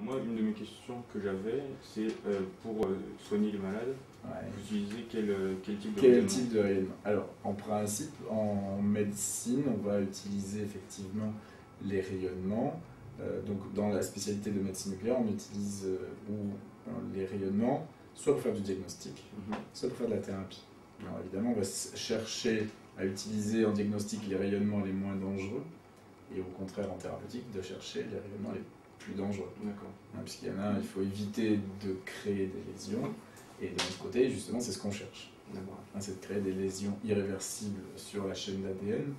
moi, une de mes questions que j'avais, c'est pour soigner les malades, vous utilisez quel type de rayonnement? Quel type de rayonnement? Alors, en principe, en médecine, on va utiliser effectivement les rayonnements. Donc, dans la spécialité de médecine nucléaire, on utilise les rayonnements soit pour faire du diagnostic, soit pour faire de la thérapie. Alors, évidemment, on va chercher à utiliser en diagnostic les rayonnements les moins dangereux, et au contraire, en thérapeutique, de chercher les rayonnements les plus dangereux. D'accord. Puisqu'il y en a, il faut éviter de créer des lésions, et de l'autre côté, justement, c'est ce qu'on cherche. C'est de créer des lésions irréversibles sur la chaîne d'ADN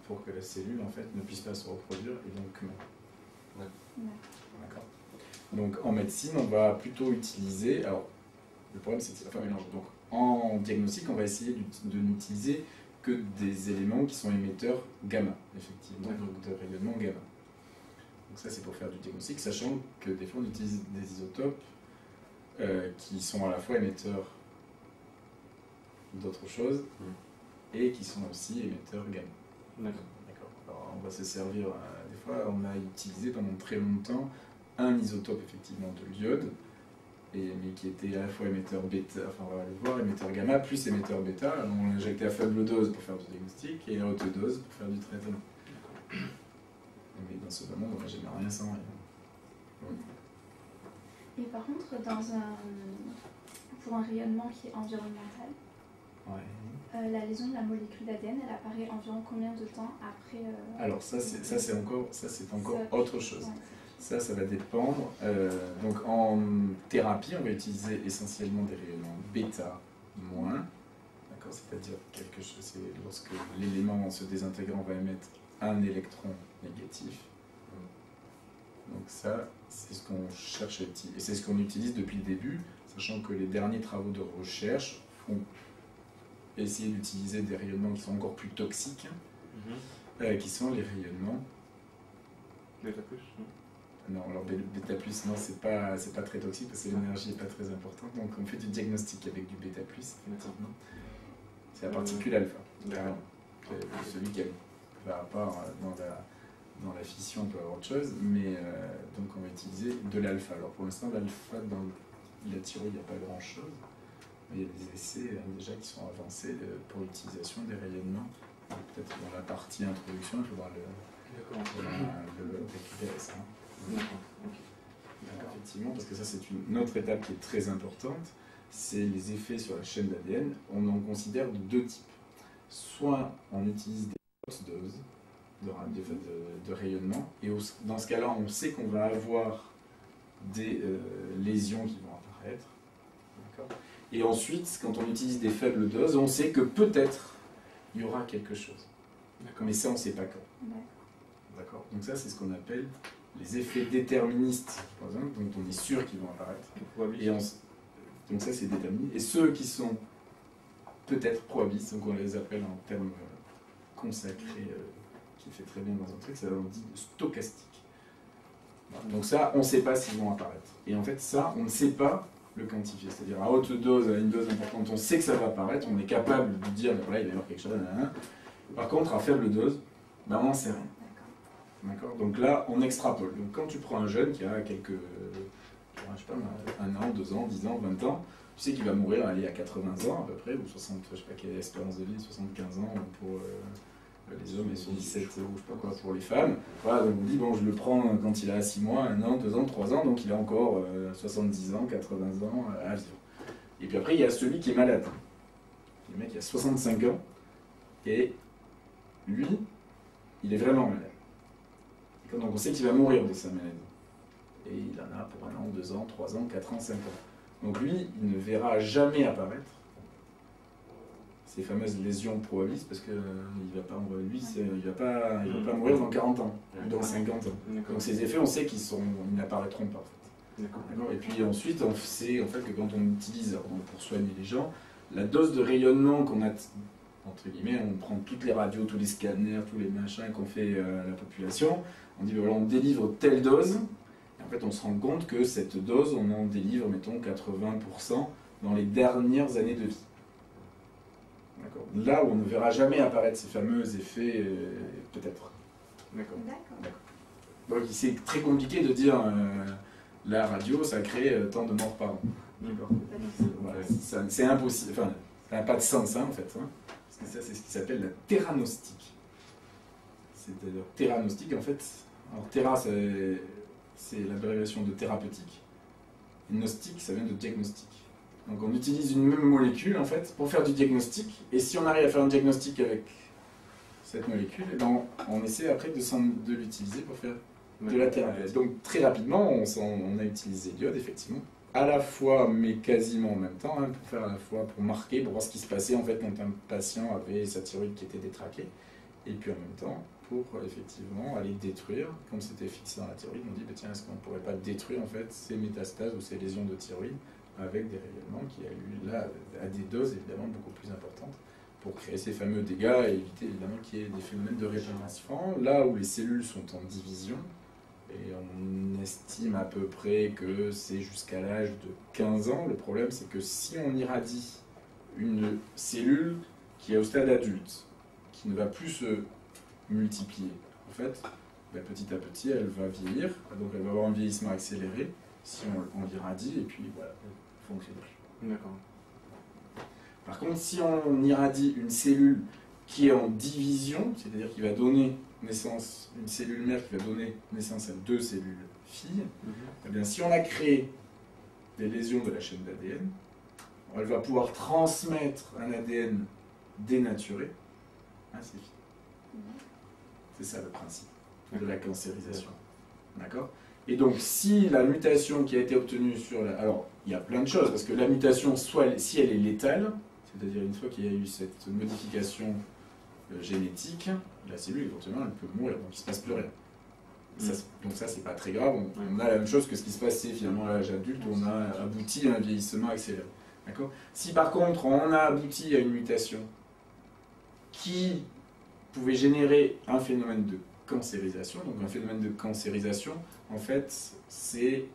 pour que la cellule en fait, ne puisse pas se reproduire et donc meure. D'accord. Donc en médecine, on va plutôt utiliser. Alors, le problème, c'est que c'est la fois mélange. Donc en diagnostic, on va essayer de n'utiliser que des éléments qui sont émetteurs gamma, effectivement, donc de rayonnement gamma. Donc ça, c'est pour faire du diagnostic, sachant que des fois, on utilise des isotopes qui sont à la fois émetteurs d'autres choses et qui sont aussi émetteurs gamma. D'accord. Alors on va se servir, des fois on a utilisé pendant très longtemps un isotope effectivement de l'iode, mais qui était à la fois émetteur bêta, enfin on va aller voir, émetteur gamma plus émetteur bêta. Alors on l'injectait à faible dose pour faire du diagnostic et à haute dose pour faire du traitement. Mais dans ce moment, on n'a jamais rien sans rien. Et par contre, pour un rayonnement qui est environnemental, la lésion de la molécule d'ADN, elle apparaît environ combien de temps après Alors ça c'est encore autre chose. Ça va dépendre. Donc en thérapie, on va utiliser essentiellement des rayonnements bêta moins. D'accord, c'est-à-dire quelque chose, c'est lorsque l'élément se désintégrant va émettre un électron négatif. Donc ça, c'est ce qu'on cherche à utiliser. Et c'est ce qu'on utilise depuis le début, sachant que les derniers travaux de recherche font essayer d'utiliser des rayonnements qui sont encore plus toxiques, qui sont les rayonnements Bêta plus, non, alors bêta plus, non, c'est pas très toxique parce que l'énergie n'est pas très importante. Donc on fait du diagnostic avec du bêta plus, effectivement. C'est la particule alpha, carrément. Celui qui va à part dans la fission, on peut avoir autre chose, mais donc on va utiliser de l'alpha. Alors pour l'instant, l'alpha dans la thyroïde, il n'y a pas grand chose. Il y a des essais déjà qui sont avancés pour l'utilisation des rayonnements. Peut-être dans la partie introduction, il faudra le récupérer ça. Effectivement, parce que ça c'est une autre étape qui est très importante, c'est les effets sur la chaîne d'ADN. On en considère deux types. Soit on utilise des hautes doses de rayonnement, et dans ce cas-là, on sait qu'on va avoir des lésions qui vont apparaître. Et ensuite, quand on utilise des faibles doses, on sait que peut-être il y aura quelque chose. Mais ça, on ne sait pas quand. D'accord. Donc ça, c'est ce qu'on appelle les effets déterministes, par exemple, dont on est sûr qu'ils vont apparaître. Donc ça, c'est déterminé. Et ceux qui sont peut-être probabilistes, donc on les appelle en termes consacrés, qui fait très bien dans un truc, ça on dit stochastique. Donc ça, on ne sait pas s'ils vont apparaître. Et en fait, ça, on ne sait pas le quantifier. C'est-à-dire à haute dose, à une dose importante, on sait que ça va apparaître, on est capable de dire, voilà, il va y avoir quelque chose. Par contre, à faible dose, on n'en sait rien. D'accord. Donc là, on extrapole. Donc quand tu prends un jeune qui a quelques, je sais pas, 1 an, 2 ans, 10 ans, 20 ans, tu sais qu'il va mourir à 80 ans à peu près, ou 60, je sais pas quelle est l'espérance de vie, 75 ans pour les hommes et 77 ou je sais pas quoi pour les femmes. Voilà, donc on dit, bon, je le prends quand il a 6 mois, 1 an, 2 ans, 3 ans, donc il a encore 70 ans, 80 ans à vivre. Et puis après, il y a celui qui est malade. Le mec, il a 65 ans, et lui, il est vraiment malade. Donc on sait qu'il va mourir de sa maladie. Et il en a pour 1 an, 2 ans, 3 ans, 4 ans, 5 ans. Donc lui, il ne verra jamais apparaître ces fameuses lésions probabilistes parce qu'il va pas mourir dans 40 ans, ou dans 50 ans. Donc ces effets, on sait qu'ils n'apparaîtront pas. En fait. Et puis ensuite, on sait en fait, que quand on utilise, pour soigner les gens, la dose de rayonnement qu'on a, entre guillemets, on prend toutes les radios, tous les scanners, tous les machins qu'on fait à la population, on dit voilà, on délivre telle dose, et en fait on se rend compte que cette dose, on en délivre, mettons, 80% dans les dernières années de vie. Là où on ne verra jamais apparaître ces fameux effets, peut-être. D'accord. Donc c'est très compliqué de dire la radio, ça crée tant de morts par an. Voilà, c'est impossible, enfin, ça n'a pas de sens en fait. Parce que ça, c'est ce qui s'appelle la terranostique. C'est-à-dire, terranostique, en fait, alors terra, c'est l'abréviation de thérapeutique, et gnostique, ça vient de diagnostic. Donc on utilise une même molécule, en fait, pour faire du diagnostic, et si on arrive à faire un diagnostic avec cette molécule, ben on essaie après de l'utiliser pour faire de la thérapie. Donc très rapidement, on a utilisé l'iode, effectivement, à la fois, mais quasiment en même temps, pour faire à la fois, pour marquer, pour voir ce qui se passait en fait quand un patient avait sa thyroïde qui était détraquée, et puis en même temps, pour effectivement aller détruire, comme c'était fixé dans la thyroïde, on dit, bah, tiens, est-ce qu'on ne pourrait pas détruire en fait ces métastases ou ces lésions de thyroïde avec des rayonnements qui a eu là à des doses évidemment beaucoup plus importantes pour créer ces fameux dégâts et éviter évidemment qu'il y ait des phénomènes de régénération. Là où les cellules sont en division, et on estime à peu près que c'est jusqu'à l'âge de 15 ans, le problème c'est que si on irradie une cellule qui est au stade adulte, qui ne va plus se multiplier, en fait, ben, petit à petit elle va vieillir, donc elle va avoir un vieillissement accéléré si on l'irradie, et puis voilà, elle fonctionne plus. D'accord. Par contre, si on irradie une cellule qui est en division, c'est-à-dire qui va donner naissance, une cellule mère qui va donner naissance à 2 cellules filles, eh bien, si on a créé des lésions de la chaîne d'ADN, elle va pouvoir transmettre un ADN dénaturé à ses filles. C'est ça le principe de la cancérisation. D'accord ? Et donc, si la mutation qui a été obtenue sur la... Alors, il y a plein de choses, parce que la mutation, soit si elle est létale, c'est-à-dire une fois qu'il y a eu cette modification génétique, la cellule, éventuellement, elle peut mourir, donc il ne se passe plus rien. Donc ça, c'est pas très grave. On a la même chose que ce qui se passait finalement à l'âge adulte, où on a abouti à un vieillissement accéléré. D'accord ? Si par contre, on a abouti à une mutation qui pouvait générer un phénomène de cancérisation, donc un phénomène de cancérisation, en fait, c'est,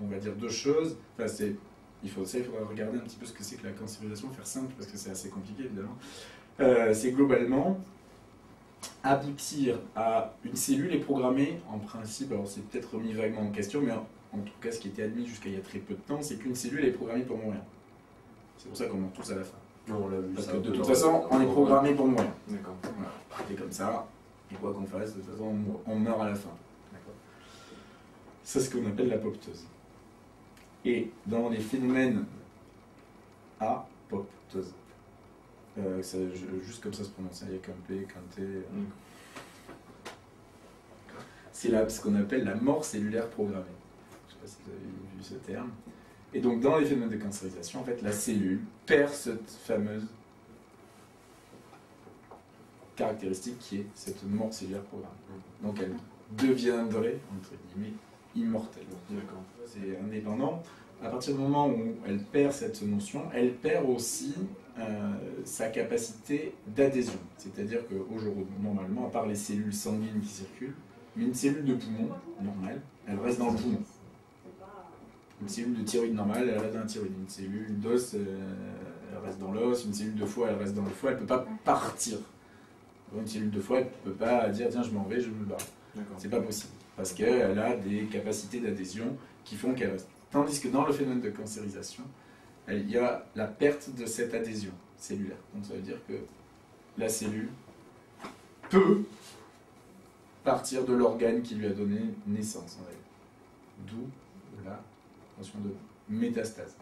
on va dire, 2 choses. Enfin, il faudra regarder un petit peu ce que c'est que la cancérisation, faire simple, parce que c'est assez compliqué, évidemment. C'est globalement aboutir à une cellule est programmée, en principe, alors c'est peut-être remis vaguement en question, mais en tout cas, ce qui était admis jusqu'à il y a très peu de temps, c'est qu'une cellule est programmée pour mourir. C'est pour ça qu'on meurt tous à la fin. Non, parce que de toute façon, on est programmé pour mourir. D'accord. Voilà. Et comme ça, et quoi qu'on fasse, de toute façon, on meurt à la fin. C'est ce qu'on appelle l'apoptose. Et dans les phénomènes apoptose, juste comme ça se prononce, il n'y a qu'un P, qu'un T. C'est là ce qu'on appelle la mort cellulaire programmée. Je ne sais pas si vous avez vu ce terme. Et donc, dans les phénomènes de cancérisation, en fait, la cellule perd cette fameuse caractéristique qui est cette mort cellulaire programmée. Donc, elle deviendrait, entre guillemets, immortelle. D'accord. C'est indépendant. À partir du moment où elle perd cette notion, elle perd aussi sa capacité d'adhésion. C'est-à-dire qu'aujourd'hui, normalement, à part les cellules sanguines qui circulent, une cellule de poumon normale, elle reste dans le poumon. Une cellule de thyroïde normale, elle reste dans la thyroïde. Une cellule d'os, elle reste dans l'os. Une cellule de foie, elle reste dans le foie. Elle ne peut pas partir. Une cellule de foie, elle ne peut pas dire tiens, je m'en vais, je me barre. C'est pas possible. Parce qu'elle a des capacités d'adhésion qui font qu'elle reste. Tandis que dans le phénomène de cancérisation, il y a la perte de cette adhésion cellulaire. Donc ça veut dire que la cellule peut partir de l'organe qui lui a donné naissance. D'où la notion de métastase.